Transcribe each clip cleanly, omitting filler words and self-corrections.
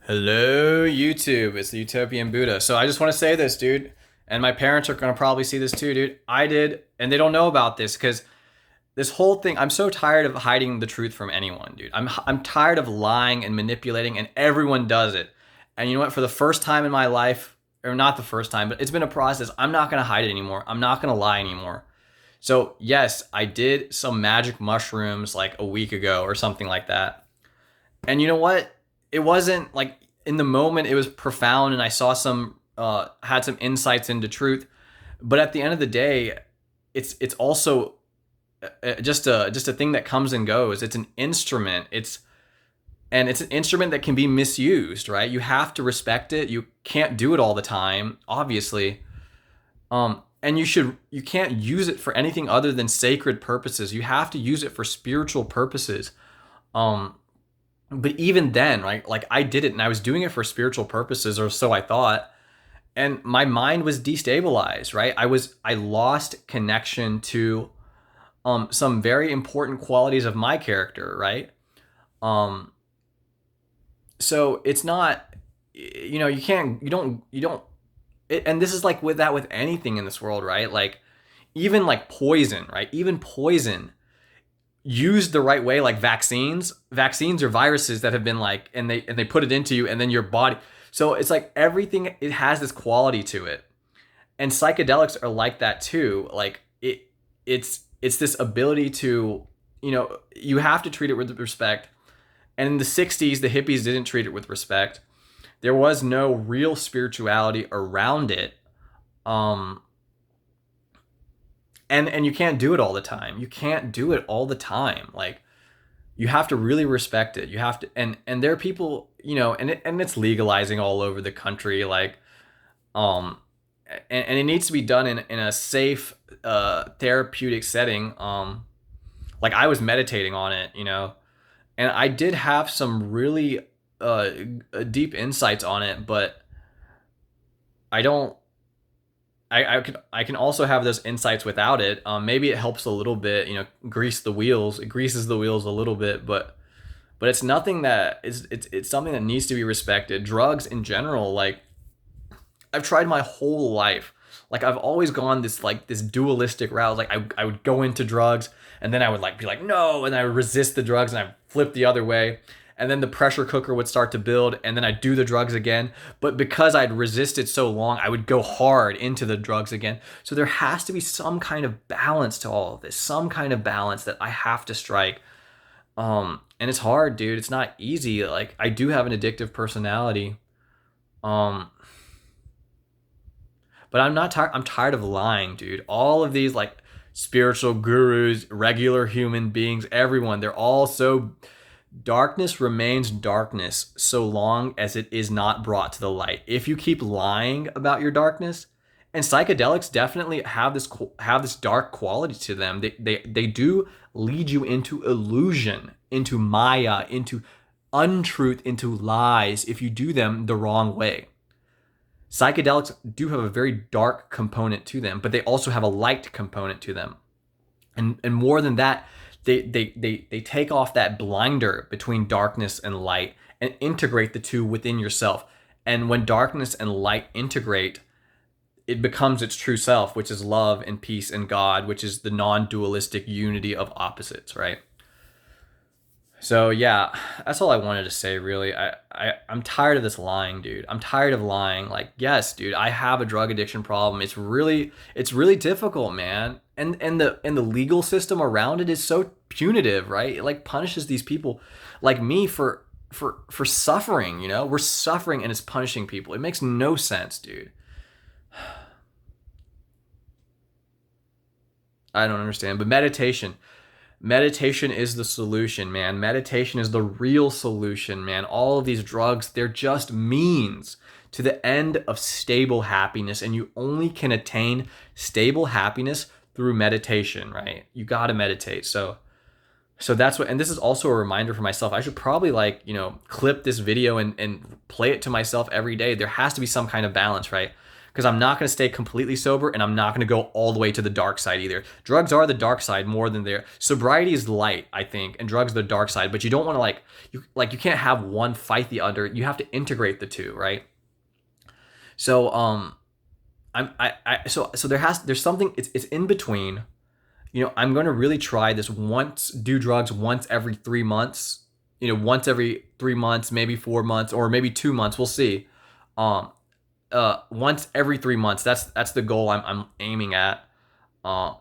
Hello, YouTube. It's the Utopian Buddha. So I just want to say this, dude. And my parents are going to probably see this too, dude. I did, and they don't know about this because this whole thing, I'm so tired of hiding the truth from anyone, dude. I'm tired of lying and manipulating, and everyone does it. And you know what? For the first time in my life, or not the first time, but it's been a process, I'm not going to hide it anymore. I'm not going to lie anymore. So, yes, I did some magic mushrooms like a week ago or something like that. And you know what? It wasn't like in the moment it was profound and I saw some had some insights into truth, but at the end of the day, it's also just a thing that comes and goes. It's an instrument. It's an instrument that can be misused, right? You have to respect it. You can't do it all the time, obviously. And you can't use it for anything other than sacred purposes. You have to use it for spiritual purposes. Um, but even then, right? Like I did it and I was doing it for spiritual purposes, or so I thought. And my mind was destabilized, right? I lost connection to some very important qualities of my character, right? Um, so it's not, you can't, you don't, and this is like with anything in this world, right? Like even like poison, right? Even poison used the right way, like vaccines are viruses that have been like, and they put it into you and then your body. So it's like everything, it has this quality to it. And psychedelics are like that too. Like it's this ability to, you have to treat it with respect. And in the 60s, the hippies didn't treat it with respect. There was no real spirituality around it. Um, and you can't do it all the time. You can't do it all the time. Like you have to really respect it. You have to, and there are people, and it's legalizing all over the country. Like, um, and it needs to be done in a safe, therapeutic setting. Like I was meditating on it, and I did have some really, uh, deep insights on it, but I don't. I can also have those insights without it. Maybe it helps a little bit, grease the wheels. It greases the wheels a little bit, but it's nothing that is it's something that needs to be respected. Drugs in general, like I've tried my whole life. Like I've always gone this dualistic route. Like I would go into drugs and then I would like be like no, and I would resist the drugs and I flip the other way. And then the pressure cooker would start to build and then I'd do the drugs again. But because I'd resisted so long, I would go hard into the drugs again. So there has to be some kind of balance to all of this, some kind of balance that I have to strike. And it's hard, dude. It's not easy. Like I do have an addictive personality. Um, but I'm not tired. I'm tired of lying, dude. All of these like spiritual gurus, regular human beings, everyone, they're all so darkness remains darkness so long as it is not brought to the light. If you keep lying about your darkness, and psychedelics definitely have this dark quality to them. They do lead you into illusion, into maya, into untruth, into lies if you do them the wrong way. Psychedelics do have a very dark component to them, but they also have a light component to them. And more than that, they take off that blinder between darkness and light and integrate the two within yourself. And when darkness and light integrate, it becomes its true self, which is love and peace and God, which is the non-dualistic unity of opposites, right? So yeah, that's all I wanted to say really. I'm tired of this lying, dude. I'm tired of lying. Like, yes, dude, I have a drug addiction problem. It's really difficult, man. And the legal system around it is so punitive, right? It like punishes these people like me for suffering, We're suffering and it's punishing people. It makes no sense, dude. I don't understand. But meditation is the solution, man. Meditation is the real solution, man. All of these drugs, they're just means to the end of stable happiness. And you only can attain stable happiness through meditation, right? You got to meditate. So that's what, and this is also a reminder for myself. I should probably like, clip this video and play it to myself every day. There has to be some kind of balance, right? because I'm not going to stay completely sober, and I'm not going to go all the way to the dark side either. Drugs are the dark side more than their sobriety is light, I think, and drugs are the dark side. But you don't want to you can't have one fight the other. You have to integrate the two, right? So so there's something, it's in between. I'm going to really try this do drugs once every 3 months. Once every 3 months, maybe 4 months, or maybe 2 months. We'll see. Um, Once every 3 months. That's the goal I'm aiming at. Uh,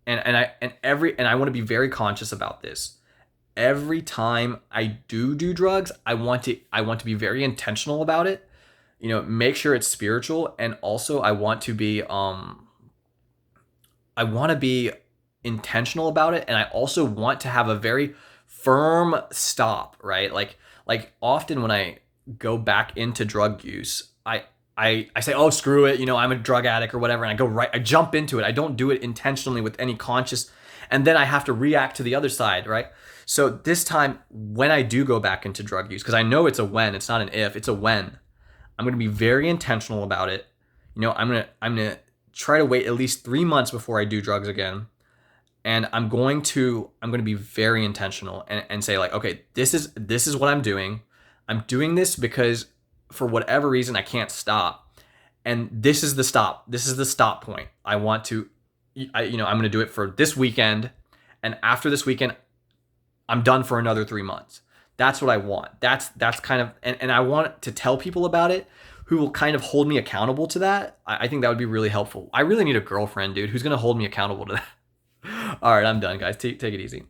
and I want to be very conscious about this. Every time I do drugs, I want to be very intentional about it. Make sure it's spiritual, and also I want to be intentional about it, and I also want to have a very firm stop, right? Like often when I go back into drug use, I say, oh, screw it, I'm a drug addict or whatever, and I jump into it. I don't do it intentionally with any conscious, and then I have to react to the other side, right? So this time, when I do go back into drug use, because I know it's a when, it's not an if, it's a when. I'm going to be very intentional about it. I'm gonna try to wait at least 3 months before I do drugs again, and I'm going to be very intentional, and say, like, okay, this is what I'm doing. I'm doing this because for whatever reason I can't stop, and this is the stop. This is the stop point. I'm going to do it for this weekend, and after this weekend, I'm done for another 3 months. That's what I want. That's kind of, and I want to tell people about it who will kind of hold me accountable to that. I think that would be really helpful. I really need a girlfriend, dude, who's going to hold me accountable to that. All right, I'm done, guys. Take it easy.